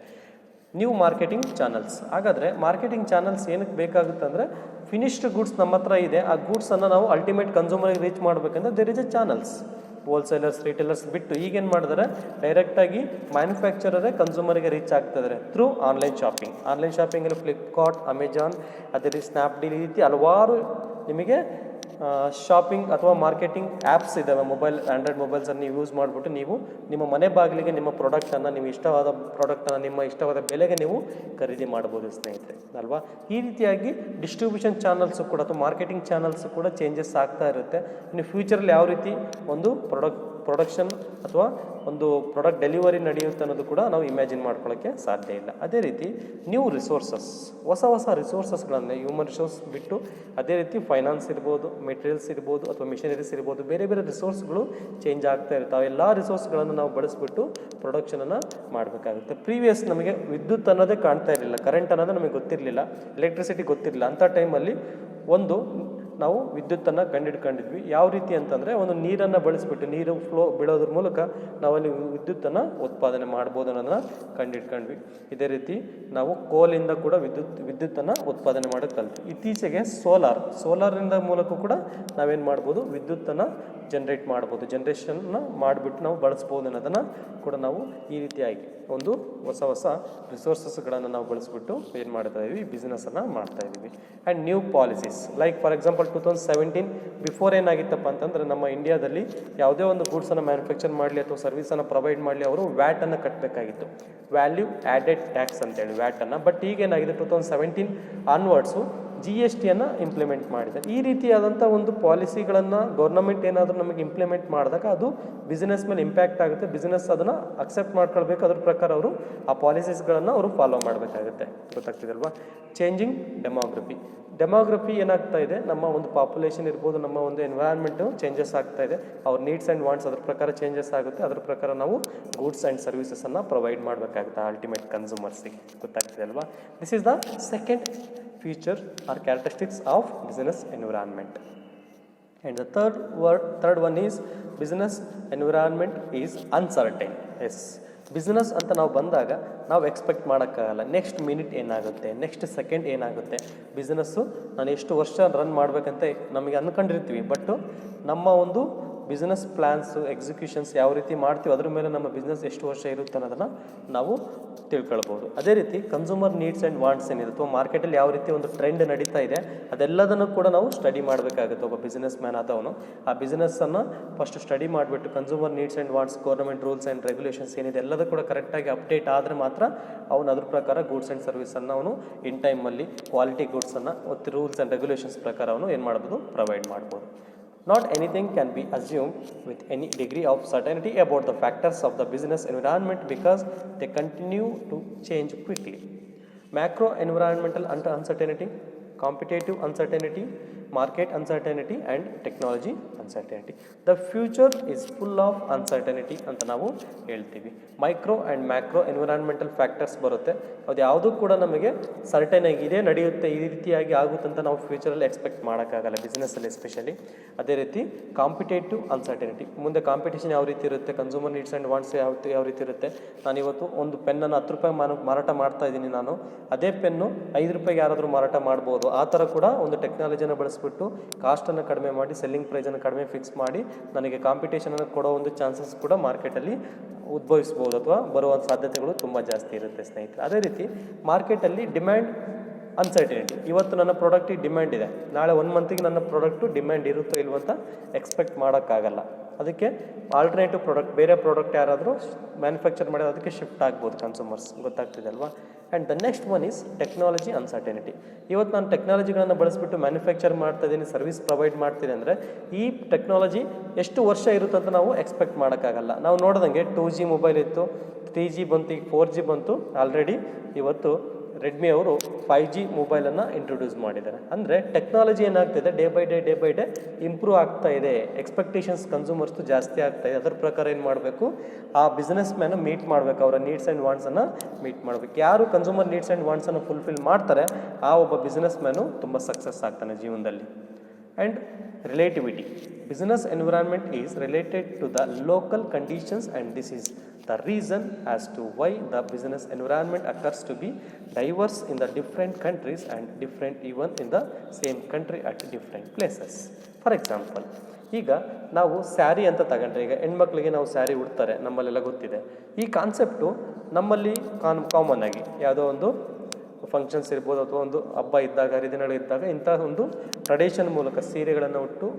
New marketing channels. ಹಾಗಾದರೆ ಮಾರ್ಕೆಟಿಂಗ್ ಚಾನಲ್ಸ್ ಏನಕ್ಕೆ ಬೇಕಾಗುತ್ತೆ ಅಂದರೆ, ಫಿನಿಶ್ಡ್ ಗೂಡ್ಸ್ ನಮ್ಮ ಹತ್ರ ಇದೆ, ಆ ಗೂಡ್ಸನ್ನು ನಾವು ಅಲ್ಟಿಮೇಟ್ ಕನ್ಸ್ಯೂಮರ್ಗೆ ರೀಚ್ ಮಾಡಬೇಕಂದ್ರೆ there is a channels. Wholesalers, retailers ಬಿಟ್ಟು ಈಗೇನು ಮಾಡಿದರೆ ಡೈರೆಕ್ಟಾಗಿ ಮ್ಯಾನುಫ್ಯಾಕ್ಚರರೇ ಕನ್ಸ್ಯೂಮರಿಗೆ ರೀಚ್ ಆಗ್ತಿದ್ದಾರೆ ಥ್ರೂ ಆನ್ಲೈನ್ ಶಾಪಿಂಗ್. ಆನ್ಲೈನ್ ಶಾಪಿಂಗಲ್ಲಿ ಫ್ಲಿಪ್ಕಾರ್ಟ್, ಅಮೆಜಾನ್, ಅದೇ ರೀತಿ ಸ್ನ್ಯಾಪ್ಡೀಲ್, ಈ ರೀತಿ ಹಲವಾರು ನಿಮಗೆ ಶಾಪಿಂಗ್ ಅಥವಾ ಮಾರ್ಕೆಟಿಂಗ್ ಆ್ಯಪ್ಸ್ ಇದ್ದಾವೆ. ಆಂಡ್ರಾಯ್ಡ್ ಮೊಬೈಲ್ಸನ್ನು ನೀವು ಯೂಸ್ ಮಾಡಿಬಿಟ್ಟು ನೀವು ನಿಮ್ಮ ಮನೆ ಬಾಗಿಲಿಗೆ ನಿಮ್ಮ ಪ್ರಾಡಕ್ಟನ್ನು, ನಿಮ್ಮ ಇಷ್ಟವಾದ ಪ್ರಾಡಕ್ಟನ್ನು ನಿಮ್ಮ ಇಷ್ಟವಾದ ಬೆಲೆಗೆ ನೀವು ಖರೀದಿ ಮಾಡ್ಬೋದು ಸ್ನೇಹಿತರೆ ಅಲ್ವಾ. ಈ ರೀತಿಯಾಗಿ ಡಿಸ್ಟ್ರಿಬ್ಯೂಷನ್ ಚಾನಲ್ಸು ಕೂಡ ಅಥವಾ ಮಾರ್ಕೆಟಿಂಗ್ ಚಾನಲ್ಸು ಕೂಡ ಚೇಂಜಸ್ ಆಗ್ತಾ ಇರುತ್ತೆ. ಇನ್ನು ಫ್ಯೂಚರಲ್ಲಿ ಯಾವ ರೀತಿ ಒಂದು ಪ್ರೊಡಕ್ಷನ್ ಅಥವಾ ಒಂದು ಪ್ರಾಡಕ್ಟ್ ಡೆಲಿವರಿ ನಡೆಯುತ್ತೆ ಅನ್ನೋದು ಕೂಡ ನಾವು ಇಮ್ಯಾಜಿನ್ ಮಾಡ್ಕೊಳ್ಳೋಕ್ಕೆ ಸಾಧ್ಯ ಇಲ್ಲ. ಅದೇ ರೀತಿ ನ್ಯೂ ರಿಸೋರ್ಸಸ್, ಹೊಸ ರಿಸೋರ್ಸಸ್ಗಳನ್ನು, ಹ್ಯೂಮನ್ ರಿಸೋರ್ಸ್ ಬಿಟ್ಟು ಅದೇ ರೀತಿ ಫೈನಾನ್ಸ್ ಇರ್ಬೋದು, ಮೆಟೀರಿಯಲ್ಸ್ ಇರ್ಬೋದು, ಅಥವಾ ಮಿಷನರೀಸ್ ಇರ್ಬೋದು, ಬೇರೆ ರಿಸೋರ್ಸ್ಗಳು ಚೇಂಜ್ ಆಗ್ತಾ ಇರುತ್ತೆ. ಅವೆಲ್ಲ ರಿಸೋರ್ಸ್ಗಳನ್ನು ನಾವು ಬಳಸ್ಬಿಟ್ಟು ಪ್ರೊಡಕ್ಷನನ್ನು ಮಾಡಬೇಕಾಗುತ್ತೆ. ಪ್ರೀವಿಯಸ್ ನಮಗೆ ವಿದ್ಯುತ್ ಅನ್ನೋದೇ ಕಾಣ್ತಾ ಇರಲಿಲ್ಲ, ಕರೆಂಟ್ ಅನ್ನೋದು ನಮಗೆ ಗೊತ್ತಿರಲಿಲ್ಲ, ಎಲೆಕ್ಟ್ರಿಸಿಟಿ ಗೊತ್ತಿರಲಿಲ್ಲ. ಅಂಥ ಟೈಮಲ್ಲಿ ನಾವು ವಿದ್ಯುತ್ತನ್ನು ಕಂಡಿಡ್ಕೊಂಡಿದ್ವಿ. ಯಾವ ರೀತಿ ಅಂತಂದರೆ ಒಂದು ನೀರನ್ನು ಬಳಸಿಬಿಟ್ಟು ನೀರು ಫ್ಲೋ ಬೀಳೋದ್ರ ಮೂಲಕ ನಾವಲ್ಲಿ ವಿದ್ಯುತ್ತನ್ನು ಉತ್ಪಾದನೆ ಮಾಡ್ಬೋದು ಅನ್ನೋದನ್ನು ಕಂಡಿಡ್ಕೊಂಡ್ವಿ. ಇದೇ ರೀತಿ ನಾವು ಕೋಲಿಂದ ಕೂಡ ವಿದ್ಯುತ್ತನ್ನು ಉತ್ಪಾದನೆ ಮಾಡೋಕ್ಕೆ ಕಲ್ತ್ವಿ. ಇತ್ತೀಚೆಗೆ ಸೋಲಾರಿಂದ ಮೂಲಕ ಕೂಡ ನಾವೇನು ಮಾಡ್ಬೋದು, ವಿದ್ಯುತ್ತನ್ನು ಜನ್ರೇಟ್ ಮಾಡ್ಬೋದು, ಜನ್ರೇಷನ್ನ ಮಾಡಿಬಿಟ್ಟು ನಾವು ಬಳಸ್ಬೋದು ಅನ್ನೋದನ್ನು ಕೂಡ ನಾವು ಈ ರೀತಿಯಾಗಿ ಒಂದು ಹೊಸ ರಿಸೋರ್ಸಸ್ಗಳನ್ನು ನಾವು ಬಳಸ್ಬಿಟ್ಟು ಏನು ಮಾಡ್ತಾ ಇದ್ದೀವಿ, ಬಿಸ್ನೆಸ್ಸನ್ನು ಮಾಡ್ತಾ ಇದ್ದೀವಿ. And new policies like for example 2017 before ಏನಾಗಿತ್ತಪ್ಪ ಅಂತಂದರೆ ನಮ್ಮ ಇಂಡಿಯಾದಲ್ಲಿ ಯಾವುದೇ ಒಂದು ಗೂಡ್ಸನ್ನು ಮ್ಯಾನುಫ್ಯಾಕ್ಚರ್ ಮಾಡಲಿ ಅಥವಾ ಸರ್ವಿಸನ್ನು ಪ್ರೊವೈಡ್ ಮಾಡಲಿ ಅವರು ವ್ಯಾಟನ್ನು ಕಟ್ಟಬೇಕಾಗಿತ್ತು, ವ್ಯಾಲ್ಯೂ ಆ್ಯಡೆಡ್ ಟ್ಯಾಕ್ಸ್ ಅಂತೇಳಿ ವ್ಯಾಟನ್ನು. ಬಟ್ ಈಗೇನಾಗಿದೆ 2017 ಆನ್ವರ್ಡ್ಸು GST ಇಂಪ್ಲಿಮೆಂಟ್ ಮಾಡಿದ್ದಾರೆ. ಈ ರೀತಿಯಾದಂಥ ಒಂದು ಪಾಲಿಸಿಗಳನ್ನು ಗೌರ್ನಮೆಂಟ್ ಏನಾದರೂ ನಮಗೆ ಇಂಪ್ಲಿಮೆಂಟ್ ಮಾಡಿದಾಗ ಅದು ಬಿಸ್ನೆಸ್ ಮೇಲೆ ಇಂಪ್ಯಾಕ್ಟ್ ಆಗುತ್ತೆ. ಬಿಸ್ನೆಸ್ ಅದನ್ನು ಅಕ್ಸೆಪ್ಟ್ ಮಾಡ್ಕೊಳ್ಬೇಕು, ಅದ್ರ ಪ್ರಕಾರ ಅವರು ಆ ಪಾಲಿಸೀಸ್ಗಳನ್ನು ಅವರು ಫಾಲೋ ಮಾಡಬೇಕಾಗುತ್ತೆ. ಗೊತ್ತಾಗ್ತಿದಲ್ವಾ? ಚೇಂಜಿಂಗ್ ಡೆಮೋಗ್ರಫಿ ಏನಾಗ್ತಾ ಇದೆ, ನಮ್ಮ ಒಂದು ಪಾಪ್ಯುಲೇಷನ್ ಇರ್ಬೋದು, ನಮ್ಮ ಒಂದು ಎನ್ವೈರನ್ಮೆಂಟು ಚೇಂಜಸ್ ಆಗ್ತಾ ಇದೆ. ಅವ್ರ ನೀಡ್ಸ್ ಆ್ಯಂಡ್ ವಾಂಟ್ಸ್ ಅದ್ರ ಪ್ರಕಾರ ಚೇಂಜಸ್ ಆಗುತ್ತೆ. ಅದ್ರ ಪ್ರಕಾರ ನಾವು ಗೂಡ್ಸ್ ಆ್ಯಂಡ್ ಸರ್ವಿಸಸನ್ನು ಪ್ರೊವೈಡ್ ಮಾಡಬೇಕಾಗುತ್ತೆ ಅಲ್ಟಿಮೇಟ್ ಕನ್ಸ್ಯೂಮರ್ಸಿಗೆ. ಗೊತ್ತಾಗ್ತಿದೆ ಅಲ್ವಾ? This is the second feature or characteristics of business environment. And the third one is business environment is uncertain. Yes, business ಅಂತ ನಾವು ಬಂದಾಗ ನಾವು ಎಕ್ಸ್ಪೆಕ್ಟ್ ಮಾಡೋಕ್ಕಾಗಲ್ಲ ನೆಕ್ಸ್ಟ್ ಮಿನಿಟ್ ಏನಾಗುತ್ತೆ, ನೆಕ್ಸ್ಟ್ ಸೆಕೆಂಡ್ ಏನಾಗುತ್ತೆ. ಬಿಸ್ನೆಸ್ಸು ನಾನು ಎಷ್ಟು ವರ್ಷ ರನ್ ಮಾಡಬೇಕಂತ ನಮಗೆ ಅಂದ್ಕೊಂಡಿರ್ತೀವಿ, ಬಟ್ ನಮ್ಮ ಒಂದು ಬಿಸ್ನೆಸ್ ಪ್ಲ್ಯಾನ್ಸು ಎಕ್ಸಿಕ್ಯೂಷನ್ಸ್ ಯಾವ ರೀತಿ ಮಾಡ್ತೀವಿ ಅದ್ರ ಮೇಲೆ ನಮ್ಮ ಬಿಸ್ನೆಸ್ ಎಷ್ಟು ವರ್ಷ ಇರುತ್ತೆ ಅನ್ನೋದನ್ನು ನಾವು ತಿಳ್ಕೊಳ್ಬೋದು. ಅದೇ ರೀತಿ ಕನ್ಸ್ಯೂಮರ್ ನೀಡ್ಸ್ ಆ್ಯಂಡ್ ವಾಂಟ್ಸ್ ಏನಿದೆ ಅಥವಾ ಮಾರ್ಕೆಟಲ್ಲಿ ಯಾವ ರೀತಿ ಒಂದು ಟ್ರೆಂಡ್ ನಡೀತಾ ಇದೆ ಅದೆಲ್ಲದನ್ನು ಕೂಡ ನಾವು ಸ್ಟಡಿ ಮಾಡಬೇಕಾಗುತ್ತೆ. ಒಬ್ಬ ಬಿಸ್ನೆಸ್ ಮ್ಯಾನ್ ಆದವನು ಆ ಬಿಸ್ನೆಸ್ಸನ್ನು ಫಸ್ಟ್ ಸ್ಟಡಿ ಮಾಡಿಬಿಟ್ಟು consumer needs and wants, government rules and regulations ಏನಿದೆ ಎಲ್ಲದೂ ಕೂಡ ಕರೆಕ್ಟಾಗಿ ಅಪ್ಡೇಟ್ ಆದರೆ ಮಾತ್ರ ಅವನು ಅದ್ರ ಪ್ರಕಾರ ಗೂಡ್ಸ್ ಆ್ಯಂಡ್ ಸರ್ವಿಸನ್ನು ಅವನು ಇನ್ ಟೈಮಲ್ಲಿ ಕ್ವಾಲಿಟಿ ಗೂಡ್ಸನ್ನು ಮತ್ತು ರೂಲ್ಸ್ ಆ್ಯಂಡ್ ರೆಗ್ಯುಲೇಷನ್ಸ್ ಪ್ರಕಾರ ಅವನು ಏನು ಮಾಡ್ಬೋದು, ಪ್ರೊವೈಡ್ ಮಾಡ್ಬೋದು. Not anything can be assumed with any degree of certainty about the factors of the business environment because they continue to change quickly. Macro environmental uncertainty, competitive uncertainty, market uncertainty and technology uncertainty. The future is full of uncertainty ಅಂತ ನಾವು ಹೇಳ್ತೀವಿ. Micro and macro environmental factors ಬರುತ್ತೆ. ಅದು ಯಾವುದೂ ಕೂಡ ನಮಗೆ certain ಆಗಿ ಇದೇ ನಡೆಯುತ್ತೆ, ಈ ರೀತಿಯಾಗಿ ಆಗುತ್ತೆ ಅಂತ ನಾವು ಫ್ಯೂಚರಲ್ಲಿ ಎಕ್ಸ್ಪೆಕ್ಟ್ ಮಾಡೋಕ್ಕಾಗಲ್ಲ ಬಿಸ್ನೆಸ್ಸಲ್ಲಿ ಎಸ್ಪೆಷಲಿ. ಅದೇ ರೀತಿ ಕಾಂಪಿಟೇಟಿವ್ ಅನ್ಸರ್ಟನಿಟಿ, ಮುಂದೆ ಕಾಂಪಿಟೇಷನ್ ಯಾವ ರೀತಿ ಇರುತ್ತೆ, ಕನ್ಸ್ಯೂಮರ್ ನೀಡ್ಸ್ ಆ್ಯಂಡ್ ವಾಂಟ್ಸ್ ಯಾವ ರೀತಿ ಇರುತ್ತೆ. ನಾನಿವತ್ತು ಒಂದು ಪೆನ್ನನ್ನು 10 ರೂಪಾಯಿ ಮಾರಾಟ ಮಾಡ್ತಾ ಇದ್ದೀನಿ, ನಾನು ಅದೇ ಪೆನ್ನು 5 ರೂಪಾಯಿಗೆ ಯಾರಾದರೂ ಮಾರಾಟ ಮಾಡ್ಬೋದು. ಆ ಥರ ಕೂಡ ಒಂದು ಟೆಕ್ನಾಲಜಿನ ಬಳಸಿಬಿಟ್ಟು ಕಾಸ್ಟನ್ನು ಕಡಿಮೆ ಮಾಡಿ ಸೆಲ್ಲಿಂಗ್ ಪ್ರೈಸನ್ನು ಕಡಿಮೆ ಫಿಕ್ಸ್ ಮಾಡಿ ನನಗೆ ಕಾಂಪಿಟೇಷನನ್ನು ಕೊಡೋ ಒಂದು ಚಾನ್ಸಸ್ ಕೂಡ ಮಾರ್ಕೆಟಲ್ಲಿ ಉದ್ಭವಿಸ್ಬೋದು ಅಥವಾ ಬರುವ ಸಾಧ್ಯತೆಗಳು ತುಂಬ ಜಾಸ್ತಿ ಇರುತ್ತೆ ಸ್ನೇಹಿತರೆ. ಅದೇ ರೀತಿ ಮಾರ್ಕೆಟಲ್ಲಿ ಡಿಮ್ಯಾಂಡ್ ಅನ್ಸರ್ಟಿನಿಟಿ, ಇವತ್ತು ನನ್ನ ಪ್ರಾಡಕ್ಟಿಗೆ ಡಿಮ್ಯಾಂಡ್ ಇದೆ, ನಾಳೆ 1 ಮಂತಿಗೆ ನನ್ನ ಪ್ರಾಡಕ್ಟು ಡಿಮ್ಯಾಂಡ್ ಇರುತ್ತೋ ಇಲ್ವೋ ಅಂತ ಎಕ್ಸ್ಪೆಕ್ಟ್ ಮಾಡೋಕ್ಕಾಗಲ್ಲ. ಅದಕ್ಕೆ ಆಲ್ಟರ್ನೇಟಿವ್ ಪ್ರಾಡಕ್ಟ್, ಬೇರೆ ಪ್ರಾಡಕ್ಟ್ ಯಾರಾದರೂ ಮ್ಯಾನುಫ್ಯಾಕ್ಚರ್ ಮಾಡಿದ್ರೆ ಅದಕ್ಕೆ ಶಿಫ್ಟ್ ಆಗ್ಬೋದು ಕನ್ಸ್ಯೂಮರ್ಸ್. ಗೊತ್ತಾಗ್ತಿದೆ ಅಲ್ವಾ? And the next one is technology uncertainty. ಇವತ್ತು ನಾನು ಟೆಕ್ನಾಲಜಿಗಳನ್ನು ಬಳಸಿಬಿಟ್ಟು ಮ್ಯಾನುಫ್ಯಾಕ್ಚರ್ ಮಾಡ್ತಾ ಇದ್ದೀನಿ, ಸರ್ವಿಸ್ ಪ್ರೊವೈಡ್ ಮಾಡ್ತೀನಿ ಅಂದರೆ ಈ ಟೆಕ್ನಾಲಜಿ ಎಷ್ಟು ವರ್ಷ ಇರುತ್ತೆ ಅಂತ ನಾವು ಎಕ್ಸ್ಪೆಕ್ಟ್ ಮಾಡೋಕ್ಕಾಗಲ್ಲ. ನಾವು ನೋಡಿದಂಗೆ 2G ಮೊಬೈಲ್ ಇತ್ತು, 3G ಬಂತು, ಈಗ 4G ಬಂತು. ಆಲ್ರೆಡಿ ಇವತ್ತು ರೆಡ್ಮಿ ಅವರು 5G ಮೊಬೈಲನ್ನು ಇಂಟ್ರೊಡ್ಯೂಸ್ ಮಾಡಿದ್ದಾರೆ. ಅಂದರೆ ಟೆಕ್ನಾಲಜಿ ಏನಾಗ್ತಿದೆ, ಡೇ ಬೈ ಡೇ ಇಂಪ್ರೂವ್ ಆಗ್ತಾ ಇದೆ. ಎಕ್ಸ್ಪೆಕ್ಟೇಷನ್ಸ್ ಕನ್ಸ್ಯೂಮರ್ಸ್ದು ಜಾಸ್ತಿ ಆಗ್ತಾ ಇದೆ. ಅದರ ಪ್ರಕಾರ ಏನು ಮಾಡಬೇಕು, ಆ ಬಿಸ್ನೆಸ್ ಮ್ಯಾನ ಮೀಟ್ ಮಾಡಬೇಕು, ಅವರ ನೀಡ್ಸ್ ಆ್ಯಂಡ್ ವಾಂಟ್ಸನ್ನು ಮೀಟ್ ಮಾಡಬೇಕು. ಯಾರು ಕನ್ಸ್ಯೂಮರ್ ನೀಡ್ಸ್ ಆ್ಯಂಡ್ ವಾಂಟ್ಸನ್ನು ಫುಲ್ಫಿಲ್ ಮಾಡ್ತಾರೆ ಆ ಒಬ್ಬ ಬಿಸ್ನೆಸ್ ಮ್ಯಾನು ತುಂಬ ಸಕ್ಸಸ್ ಆಗ್ತಾನೆ ಜೀವನದಲ್ಲಿ. And relativity, business environment is related to the local conditions and this is the reason as to why the business environment occurs to be diverse in the different countries and different even in the same country at different places. For example, ಈಗ ನಾವು ಸ್ಯಾರಿ ಅಂತ ತಗೊಂಡ್ರೆ, ಈಗ ಹೆಣ್ಮಕ್ಳಿಗೆ ನಾವು ಸ್ಯಾರಿ ಉಡ್ತಾರೆ, ನಮ್ಮಲ್ಲೆಲ್ಲ ಗೊತ್ತಿದೆ. ಈ ಕಾನ್ಸೆಪ್ಟು ನಮ್ಮಲ್ಲಿ ಕಾಮನ್ ಆಗಿ ಯಾವುದೋ ಒಂದು ಫಂಕ್ಷನ್ಸ್ ಇರ್ಬೋದು ಅಥವಾ ಒಂದು ಹಬ್ಬ ಇದ್ದಾಗ, ಹರಿದಿನಗಳು ಇದ್ದಾಗ ಇಂಥ ಒಂದು ಟ್ರೆಡಿಷನ್ ಮೂಲಕ ಸೀರೆಗಳನ್ನು ಉಟ್ಟು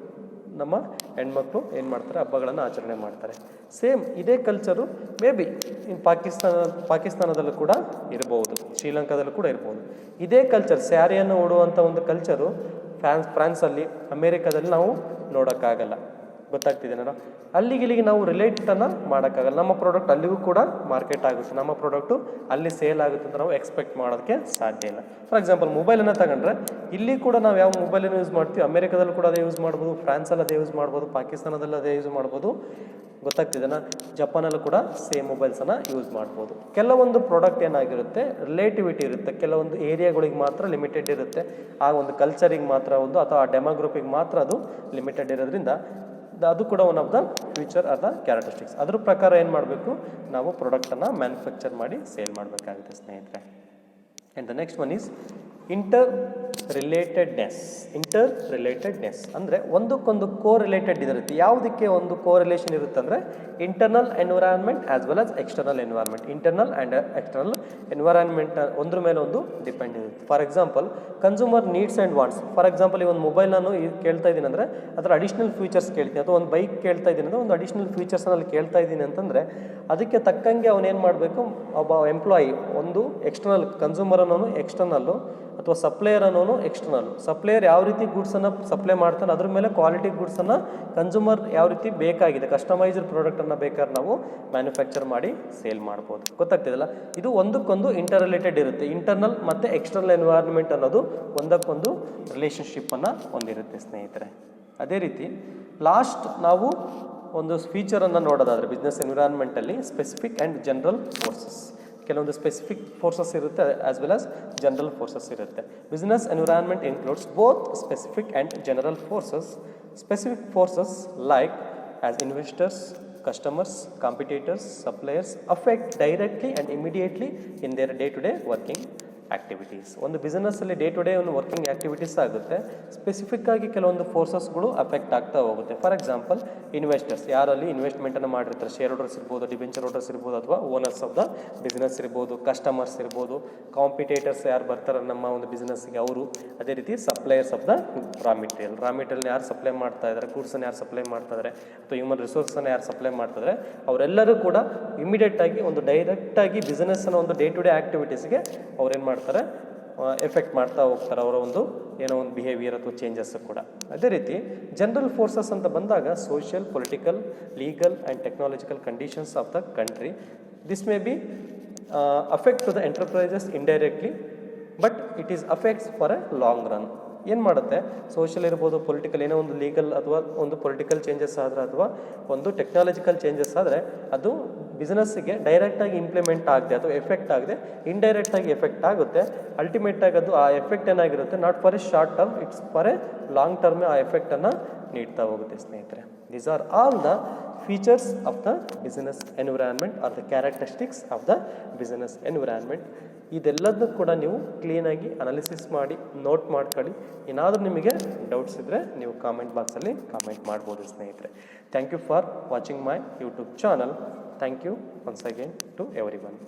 ನಮ್ಮ ಹೆಣ್ಮಕ್ಳು ಏನು ಮಾಡ್ತಾರೆ, ಹಬ್ಬಗಳನ್ನು ಆಚರಣೆ ಮಾಡ್ತಾರೆ. ಸೇಮ್ ಇದೇ ಕಲ್ಚರು ಮೇ ಬಿ ಇನ್ ಪಾಕಿಸ್ತಾನದಲ್ಲೂ ಕೂಡ ಇರ್ಬೋದು, ಶ್ರೀಲಂಕಾದಲ್ಲೂ ಕೂಡ ಇರ್ಬೋದು. ಇದೇ ಕಲ್ಚರ್, ಸ್ಯಾರಿಯನ್ನು ಉಡುವಂಥ ಒಂದು ಕಲ್ಚರು ಫ್ರಾನ್ಸಲ್ಲಿ, ಅಮೇರಿಕಾದಲ್ಲಿ ನಾವು ನೋಡೋಕ್ಕಾಗಲ್ಲ. ಗೊತ್ತಾಗ್ತಿದೆ ಅಲ್ಲಿಗೆ ನಾವು ರಿಲೇಟನ್ನು ಮಾಡೋಕ್ಕಾಗಲ್ಲ. ನಮ್ಮ ಪ್ರಾಡಕ್ಟ್ ಅಲ್ಲಿಗೂ ಕೂಡ ಮಾರ್ಕೆಟ್ ಆಗುತ್ತೆ, ನಮ್ಮ ಪ್ರಾಡಕ್ಟು ಅಲ್ಲಿ ಸೇಲ್ ಆಗುತ್ತೆ ಅಂತ ನಾವು ಎಕ್ಸ್ಪೆಕ್ಟ್ ಮಾಡೋದಕ್ಕೆ ಸಾಧ್ಯ ಇಲ್ಲ. ಫಾರ್ ಎಕ್ಸಾಂಪಲ್ ಮೊಬೈಲನ್ನು ತಗೊಂಡ್ರೆ ಇಲ್ಲಿ ಕೂಡ ನಾವು ಯಾವ ಮೊಬೈಲನ್ನು ಯೂಸ್ ಮಾಡ್ತೀವಿ, ಅಮೆರಿಕಾದಲ್ಲೂ ಕೂಡ ಅದೇ ಯೂಸ್ ಮಾಡ್ಬೋದು, ಫ್ರಾನ್ಸಲ್ಲಿ ಅದೇ ಯೂಸ್ ಮಾಡ್ಬೋದು, ಪಾಕಿಸ್ತಾನದಲ್ಲಿ ಅದೇ ಯೂಸ್ ಮಾಡ್ಬೋದು, ಗೊತ್ತಾಗ್ತಿದೆನಾ. ಜಪಾನಲ್ಲೂ ಕೂಡ ಸೇಮ್ ಮೊಬೈಲ್ಸನ್ನು ಯೂಸ್ ಮಾಡ್ಬೋದು. ಕೆಲವೊಂದು ಪ್ರಾಡಕ್ಟ್ ಏನಾಗಿರುತ್ತೆ ರಿಲೇಟಿವಿಟಿ ಇರುತ್ತೆ, ಕೆಲವೊಂದು ಏರಿಯಾಗಳಿಗೆ ಮಾತ್ರ ಲಿಮಿಟೆಡ್ ಇರುತ್ತೆ, ಆ ಒಂದು ಕಲ್ಚರಿಗೆ ಮಾತ್ರ ಒಂದು ಅಥವಾ ಆ ಡೆಮೋಗ್ರಫಿಗೆ ಮಾತ್ರ ಅದು ಲಿಮಿಟೆಡ್ ಇರೋದ್ರಿಂದ ಅದು ಕೂಡ one of the future R the characteristics. ಅದ್ರ ಪ್ರಕಾರ ಏನು ಮಾಡಬೇಕು, ನಾವು ಪ್ರಾಡಕ್ಟನ್ನು ಮ್ಯಾನುಫ್ಯಾಕ್ಚರ್ ಮಾಡಿ ಸೇಲ್ ಮಾಡಬೇಕಾಗುತ್ತೆ ಸ್ನೇಹಿತರೆ. And the next one is interrelatedness ಅಂದರೆ ಒಂದಕ್ಕೊಂದು ಕೋರಿಲೇಟೆಡ್ ಇರುತ್ತೆ. ಯಾವುದಕ್ಕೆ ಒಂದು ಕೋರಿಲೇಷನ್ ಇರುತ್ತೆ ಅಂದರೆ internal environment as well as external environment. Internal and external environment ಒಂದ್ರ ಮೇಲೆ ಒಂದು ಡಿಪೆಂಡ್ ಇರುತ್ತೆ. For example consumer needs and wants. For example ಈ ಒಂದು ಮೊಬೈಲ್ ನಾನು ಕೇಳ್ತಾ ಇದ್ದೀನಿ ಅಂದರೆ ಅದರ ಅಡಿಷ್ನಲ್ ಫೀಚರ್ಸ್ ಕೇಳ್ತೀನಿ, ಅಥವಾ ಒಂದು ಬೈಕ್ ಕೇಳ್ತಾ ಇದ್ದೀನಿ ಅಂದರೆ ಒಂದು ಅಡಿಷ್ನಲ್ ಫೀಚರ್ಸ್ನಲ್ಲಿ ಕೇಳ್ತಾ ಇದ್ದೀನಿ ಅಂತಂದರೆ ಅದಕ್ಕೆ ತಕ್ಕಂಗೆ ಅವನೇನು ಮಾಡಬೇಕು, ಒಬ್ಬ ಎಂಪ್ಲಾಯಿ ಒಂದು ಎಕ್ಸ್ಟರ್ನಲ್ ಕನ್ಸ್ಯೂಮರ್ ಅನ್ನೋನು ಎಕ್ಸ್ಟರ್ನಲ್ಲು ಅಥವಾ ಸಪ್ಲೈಯರ್ ಅನ್ನೋನು ಎಕ್ಸ್ಟರ್ನಲ್. ಸಪ್ಲೈಯರ್ ಯಾವ ರೀತಿ ಗೂಡ್ಸನ್ನು ಸಪ್ಲೈ ಮಾಡ್ತಾನೆ ಅದ್ರ ಮೇಲೆ ಕ್ವಾಲಿಟಿ ಗೂಡ್ಸನ್ನು ಕನ್ಸ್ಯೂಮರ್ ಯಾವ ರೀತಿ ಬೇಕಾಗಿದೆ ಕಸ್ಟಮೈಸ್ಡ್ ಪ್ರಾಡಕ್ಟನ್ನು ಬೇಕಾದ್ರೆ ನಾವು ಮ್ಯಾನುಫ್ಯಾಕ್ಚರ್ ಮಾಡಿ ಸೇಲ್ ಮಾಡ್ಬೋದು. ಗೊತ್ತಾಗ್ತಿದೆಯಲ್ಲ, ಇದು ಒಂದಕ್ಕೊಂದು ಇಂಟರ್ ರಿಲೇಟೆಡ್ ಇರುತ್ತೆ. ಇಂಟರ್ನಲ್ ಮತ್ತು ಎಕ್ಸ್ಟರ್ನಲ್ ಎನ್ವೈರ್ನ್ಮೆಂಟ್ ಅನ್ನೋದು ಒಂದಕ್ಕೊಂದು ರಿಲೇಷನ್ಶಿಪ್ಪನ್ನು ಹೊಂದಿರುತ್ತೆ ಸ್ನೇಹಿತರೆ. ಅದೇ ರೀತಿ ಲಾಸ್ಟ್ ನಾವು ಒಂದು ಫೀಚರನ್ನು ನೋಡೋದಾದರೆ ಬಿಸ್ನೆಸ್ ಎನ್ವಿರಾನ್ಮೆಂಟಲ್ಲಿ ಸ್ಪೆಸಿಫಿಕ್ ಆ್ಯಂಡ್ ಜನರಲ್ ಫೋರ್ಸಸ್. ಕೆಲವೊಂದು ಸ್ಪೆಸಿಫಿಕ್ ಫೋರ್ಸಸ್ ಇರುತ್ತೆ as well as general forces ಇರುತ್ತೆ. Business environment includes both specific and general forces. Specific forces like as investors, customers, competitors, suppliers affect directly and immediately in their day-to-day working activities. ಒಂದು ಬಿಸ್ನೆಸ್ಸಲ್ಲಿ day to day ಒಂದು working activities ಆಗುತ್ತೆ, specific ಆಗಿ ಕೆಲವೊಂದು ಫೋರ್ಸಸ್ಗಳು affect ಆಗ್ತಾ ಹೋಗುತ್ತೆ. For example investors, ಯಾರಲ್ಲಿ ಇನ್ವೆಸ್ಟ್ಮೆಂಟನ್ನು ಮಾಡಿರ್ತಾರೆ, share holders ಇರ್ಬೋದು, ಡಿಬೆಂಚರ್ ಹೋಲ್ಡರ್ಸ್ ಇರ್ಬೋದು, ಅಥವಾ ಓನರ್ಸ್ ಆಫ್ ದ ಬಿಸ್ನೆಸ್ ಇರ್ಬೋದು, ಕಸ್ಟಮರ್ಸ್ ಇರ್ಬೋದು, ಕಾಂಪಿಟೇಟರ್ಸ್ ಯಾರು ಬರ್ತಾರೆ ನಮ್ಮ ಒಂದು ಬಿಸ್ನೆಸ್ಗೆ ಅವರು, ಅದೇ ರೀತಿ suppliers of the raw material ಯಾರು ಸಪ್ಲೈ ಮಾಡ್ತಾ ಇದ್ದಾರೆ, ಗೂಡ್ಸನ್ನು ಯಾರು ಸಪ್ಲೈ ಮಾಡ್ತಾ ಇದ್ದಾರೆ, ಅಥವಾ ಹ್ಯೂಮನ್ ರಿಸೋರ್ಸನ್ನು ಯಾರು ಸಪ್ಲೈ ಮಾಡ್ತಿದ್ದಾರೆ, ಅವರೆಲ್ಲರೂ ಕೂಡ ಇಮಿಡಿಯೇಟಾಗಿ ಒಂದು ಡೈರೆಕ್ಟಾಗಿ ಬಿಸ್ನೆಸ್ನ ಒಂದು ಡೇ ಟು ಡೇ ಆ್ಯಕ್ಟಿವಿಟೀಸ್ಗೆ ಅವ್ರೇನು ಮಾಡ್ತಾರೆ, ಎಫೆಕ್ಟ್ ಮಾಡ್ತಾ ಹೋಗ್ತಾರೆ ಅವರ ಒಂದು ಏನೋ ಒಂದು ಬಿಹೇವಿಯರ್ ಅಥವಾ ಚೇಂಜಸ್ ಕೂಡ. ಅದೇ ರೀತಿ ಜನರಲ್ ಫೋರ್ಸಸ್ ಅಂತ ಬಂದಾಗ social, political, legal and technological conditions of the country. This may be affect to the enterprises indirectly, but it is affects for a long run. ಏನು ಮಾಡುತ್ತೆ, ಸೋಷಿಯಲ್ ಇರ್ಬೋದು, ಪೊಲಿಟಿಕಲ್, ಏನೋ ಒಂದು ಲೀಗಲ್ ಅಥವಾ ಒಂದು ಪೊಲಿಟಿಕಲ್ ಚೇಂಜಸ್ ಆದರೆ ಅಥವಾ ಒಂದು ಟೆಕ್ನಾಲಜಿಕಲ್ ಚೇಂಜಸ್ ಆದರೆ ಅದು ಬಿಸ್ನೆಸ್ಸಿಗೆ ಡೈರೆಕ್ಟಾಗಿ ಇಂಪ್ಲಿಮೆಂಟ್ ಆಗದೆ ಅಥವಾ ಎಫೆಕ್ಟ್ ಆಗದೆ ಇಂಡೈರೆಕ್ಟಾಗಿ ಎಫೆಕ್ಟ್ ಆಗುತ್ತೆ. ಅಲ್ಟಿಮೇಟಾಗಿ ಅದು ಆ ಎಫೆಕ್ಟ್ ಏನಾಗಿರುತ್ತೆ, not for a short term, it's for a long term ಆ ಎಫೆಕ್ಟನ್ನು ನೀಡ್ತಾ ಹೋಗುತ್ತೆ ಸ್ನೇಹಿತರೆ. These are all the features of the business environment are the characteristics of the business environment. ಇದೆಲ್ಲದನ್ನು ಕೂಡ ನೀವು ಕ್ಲೀನಾಗಿ ಅನಾಲಿಸಿಸ್ ಮಾಡಿ ನೋಟ್ ಮಾಡ್ಕೊಳ್ಳಿ. ಏನಾದರೂ ನಿಮಗೆ ಡೌಟ್ಸ್ ಇದ್ದರೆ ನೀವು ಕಾಮೆಂಟ್ ಬಾಕ್ಸಲ್ಲಿ ಕಾಮೆಂಟ್ ಮಾಡ್ಬೋದು ಸ್ನೇಹಿತರೆ. Thank you for watching my YouTube channel. Thank you once again to every one.